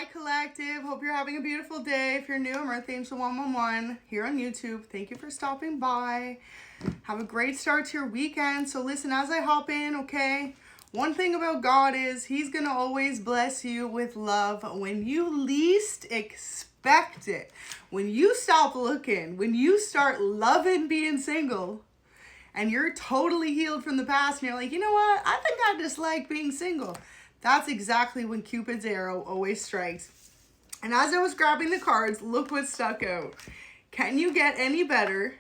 Hi Collective, hope you're having a beautiful day. If you're new, I'm Earth Angel 111 here on YouTube. Thank you for stopping by. Have a great start to your weekend. So listen, as I hop in, okay, one thing about God is he's gonna always bless you with love when you least expect it. When you stop looking, when you start loving being single, and you're totally healed from the past and you're like, you know what, I think I just like being single. That's exactly when Cupid's arrow always strikes. And as I was grabbing the cards, look what stuck out. Can you get any better?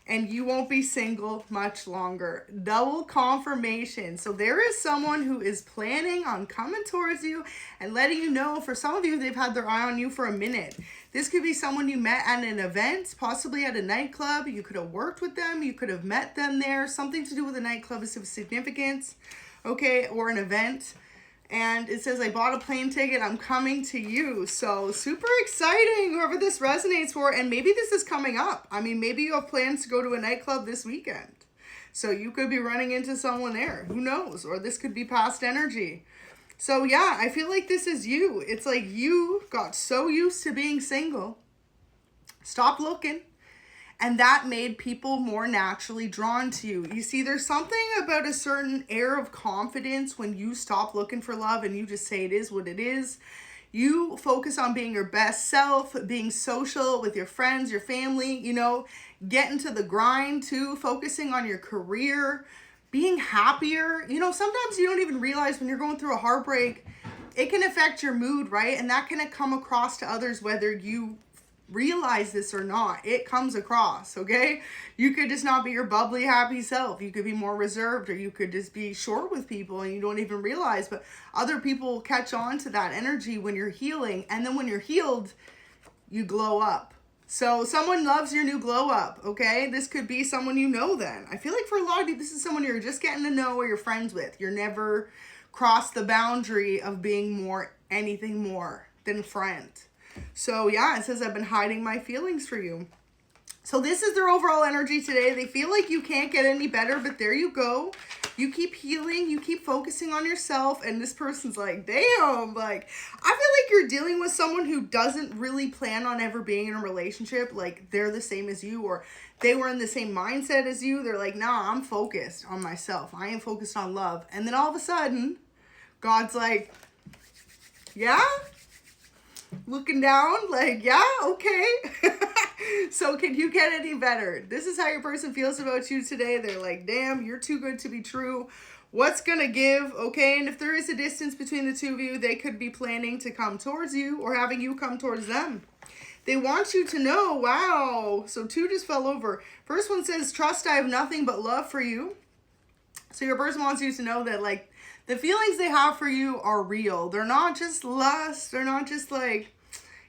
And you won't be single much longer. Double confirmation. So there is someone who is planning on coming towards you and letting you know. For some of you, they've had their eye on you for a minute. This could be someone you met at an event, possibly at a nightclub. You could have worked with them. You could have met them there. Something to do with a nightclub is of significance, okay, or an event. And it says, I bought a plane ticket, I'm coming to you. So super exciting, whoever this resonates for. And maybe this is coming up. I mean, maybe you have plans to go to a nightclub this weekend. So you could be running into someone there. Who knows? Or this could be past energy. So yeah, I feel like this is you. It's like you got so used to being single. Stop looking. And that made people more naturally drawn to you. You see, there's something about a certain air of confidence when you stop looking for love and you just say it is what it is. You focus on being your best self, being social with your friends, your family, you know, getting to the grind too, focusing on your career, being happier. You know, sometimes you don't even realize when you're going through a heartbreak, it can affect your mood, right? And that can come across to others whether you realize this or not. It comes across, okay? You could just not be your bubbly, happy self. You could be more reserved, or you could just be short with people and you don't even realize, but other people catch on to that energy when you're healing. And then when you're healed, you glow up. So someone loves your new glow up, okay? This could be someone you know then. I feel like for a lot of you, this is someone you're just getting to know or you're friends with. You're never crossed the boundary of being anything more than friend. So yeah, it says, I've been hiding my feelings for you. So this is their overall energy today. They feel like you can't get any better, but there you go. You keep healing, you keep focusing on yourself, and this person's like, damn, like, I feel like you're dealing with someone who doesn't really plan on ever being in a relationship. Like, they're the same as you, or they were in the same mindset as you. They're like, nah, I'm focused on myself. I am focused on love. And then all of a sudden, God's like, yeah? Looking down like, yeah, okay. So can you get any better? This is how your person feels about you today. They're like, damn, you're too good to be true. What's gonna give? Okay, and if there is a distance between the two of you, they could be planning to come towards you or having you come towards them. They want you to know, wow. So two just fell over. First one says, trust, I have nothing but love for you. So your person wants you to know that, like, the feelings they have for you are real. They're not just lust. They're not just like,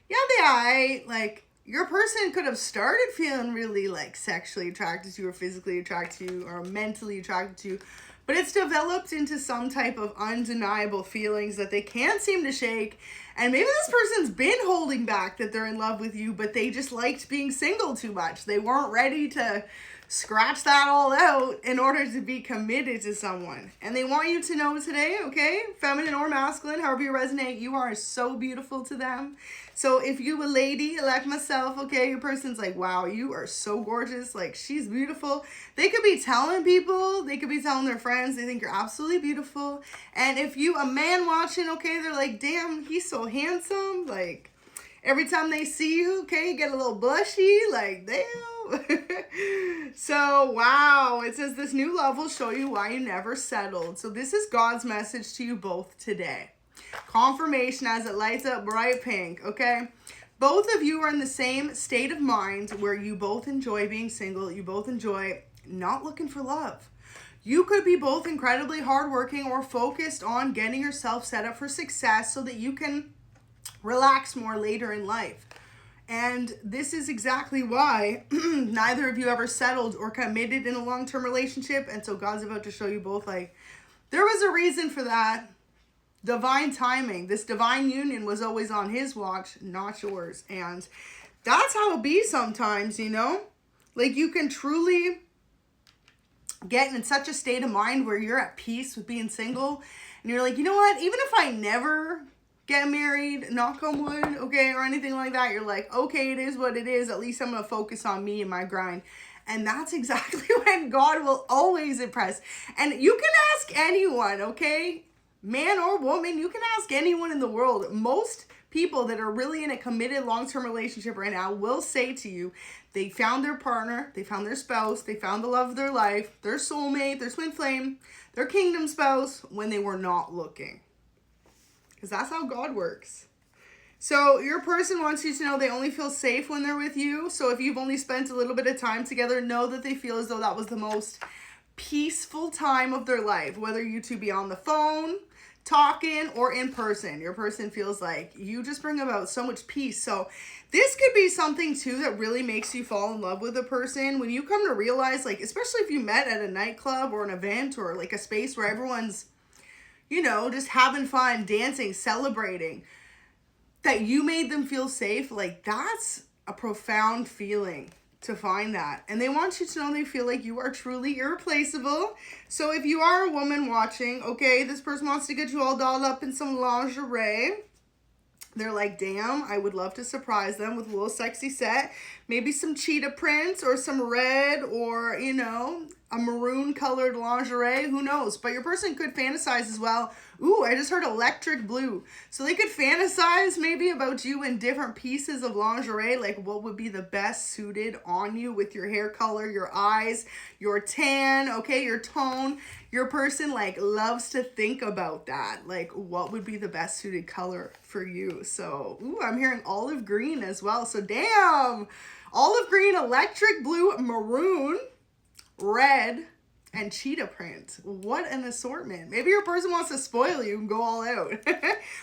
yeah, like, your person could have started feeling really, like, sexually attracted to you or physically attracted to you or mentally attracted to you, but it's developed into some type of undeniable feelings that they can't seem to shake. And maybe this person's been holding back that they're in love with you, but they just liked being single too much. They weren't ready to scratch that all out in order to be committed to someone. And they want you to know today, okay, feminine or masculine, however you resonate, you are so beautiful to them. So if you a lady like myself, okay, your person's like, wow, you are so gorgeous, like, she's beautiful. They could be telling people, they could be telling their friends, they think you're absolutely beautiful. And if you a man watching, okay, they're like, damn, he's so handsome. Like, every time they see you, okay, you get a little blushy, like, damn. So, wow, it says this new love will show you why you never settled. So this is God's message to you both today. Confirmation as it lights up bright pink, okay? Both of you are in the same state of mind where you both enjoy being single. You both enjoy not looking for love. You could be both incredibly hardworking or focused on getting yourself set up for success so that you can relax more later in life. And this is exactly why neither of you ever settled or committed in a long-term relationship. And so God's about to show you both, like, there was a reason for that. Divine timing. This divine union was always on his watch, not yours. And that's how it be sometimes, you know? Like, you can truly get in such a state of mind where you're at peace with being single. And you're like, you know what? Even if I never get married, knock on wood, okay, or anything like that. You're like, okay, it is what it is. At least I'm going to focus on me and my grind. And that's exactly when God will always impress. And you can ask anyone, okay? Man or woman, you can ask anyone in the world. Most people that are really in a committed long-term relationship right now will say to you, they found their partner, they found their spouse, they found the love of their life, their soulmate, their twin flame, their kingdom spouse when they were not looking. Because that's how God works. So your person wants you to know they only feel safe when they're with you. So if you've only spent a little bit of time together, know that they feel as though that was the most peaceful time of their life. Whether you two be on the phone, talking, or in person, your person feels like you just bring about so much peace. So this could be something too that really makes you fall in love with a person when you come to realize, like, especially if you met at a nightclub or an event or like a space where everyone's, you know, just having fun, dancing, celebrating, that you made them feel safe. Like, that's a profound feeling to find that. And they want you to know they feel like you are truly irreplaceable. So if you are a woman watching, okay, this person wants to get you all dolled up in some lingerie. They're like, damn, I would love to surprise them with a little sexy set. Maybe some cheetah prints or some red or, you know, a maroon colored lingerie. Who knows? But your person could fantasize as well. Ooh, I just heard electric blue. So they could fantasize maybe about you in different pieces of lingerie. Like what would be the best suited on you with your hair color, your eyes, your tan, okay, your tone. Your person like loves to think about that. Like what would be the best suited color for you? So, ooh, I'm hearing olive green as well. So damn, olive green, electric blue, maroon, red, and cheetah print. What an assortment. Maybe your person wants to spoil you and go all out.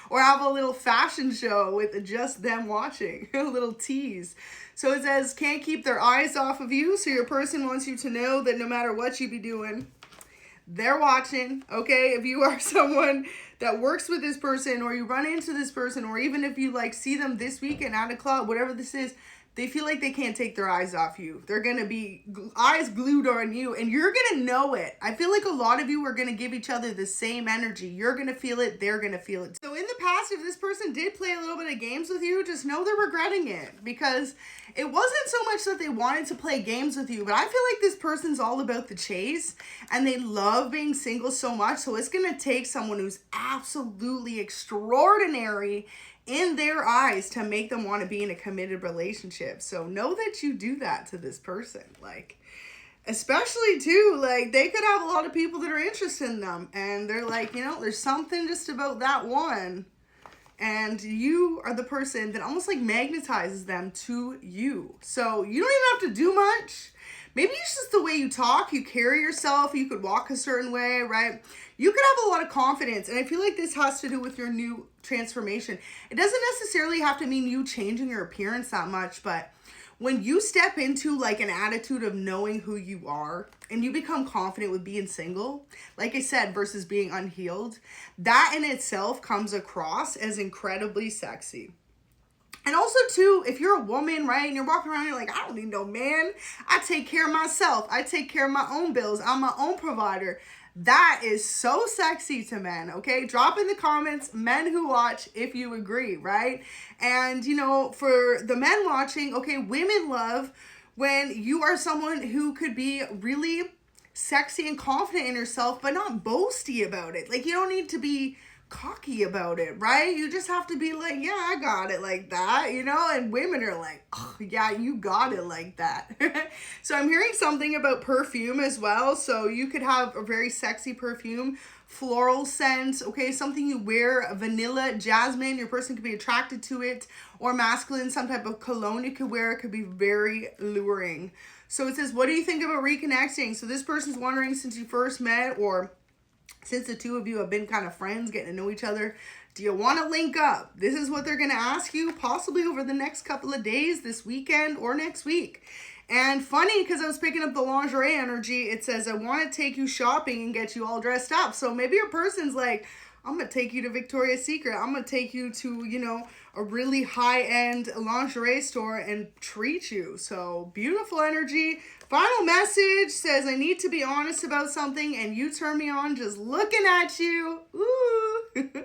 Or have a little fashion show with just them watching. A little tease. So it says, can't keep their eyes off of you. So your person wants you to know that no matter what you be doing, they're watching, okay? If you are someone that works with this person or you run into this person, or even if you like see them this weekend at a club, whatever this is, they feel like they can't take their eyes off you. They're going to be eyes glued on you and you're going to know it. I feel like a lot of you are going to give each other the same energy. You're going to feel it. They're going to feel it. So in the past, if this person did play a little bit of games with you, just know they're regretting it, because it wasn't so much that they wanted to play games with you, but I feel like this person's all about the chase and they love being single so much. So it's going to take someone who's absolutely extraordinary in their eyes to make them want to be in a committed relationship. So know that you do that to this person. Like, especially too, like they could have a lot of people that are interested in them and they're like, you know, there's something just about that one. And you are the person that almost like magnetizes them to you. So you don't even have to do much. Maybe it's just the way you talk, you carry yourself, you could walk a certain way, right? You could have a lot of confidence. And I feel like this has to do with your new transformation. It doesn't necessarily have to mean you changing your appearance that much, but when you step into like an attitude of knowing who you are and you become confident with being single, like I said, versus being unhealed, that in itself comes across as incredibly sexy. And also too, if you're a woman, right, and you're walking around, you're like, I don't need no man. I take care of myself. I take care of my own bills. I'm my own provider. That is so sexy to men, okay? Drop in the comments, men who watch, if you agree, right? And, you know, for the men watching, okay, women love when you are someone who could be really sexy and confident in yourself, but not boasty about it. Like, you don't need to be cocky about it, right? You just have to be like, yeah, I got it like that, you know? And women are like, oh, yeah, you got it like that. So I'm hearing something about perfume as well. So you could have a very sexy perfume, floral scent, okay? Something you wear, vanilla, jasmine, your person could be attracted to it, or masculine, some type of cologne you could wear. It could be very alluring. So it says, what do you think about reconnecting? So this person's wondering, since you first met, or since the two of you have been kind of friends, getting to know each other, do you want to link up? This is what they're going to ask you, possibly over the next couple of days, this weekend or next week. And funny, because I was picking up the lingerie energy, it says, I want to take you shopping and get you all dressed up. So maybe your person's like, I'm going to take you to Victoria's Secret. I'm going to take you to, you know, a really high-end lingerie store and treat you. So beautiful energy. Final message says, I need to be honest about something and you turn me on just looking at you. Ooh.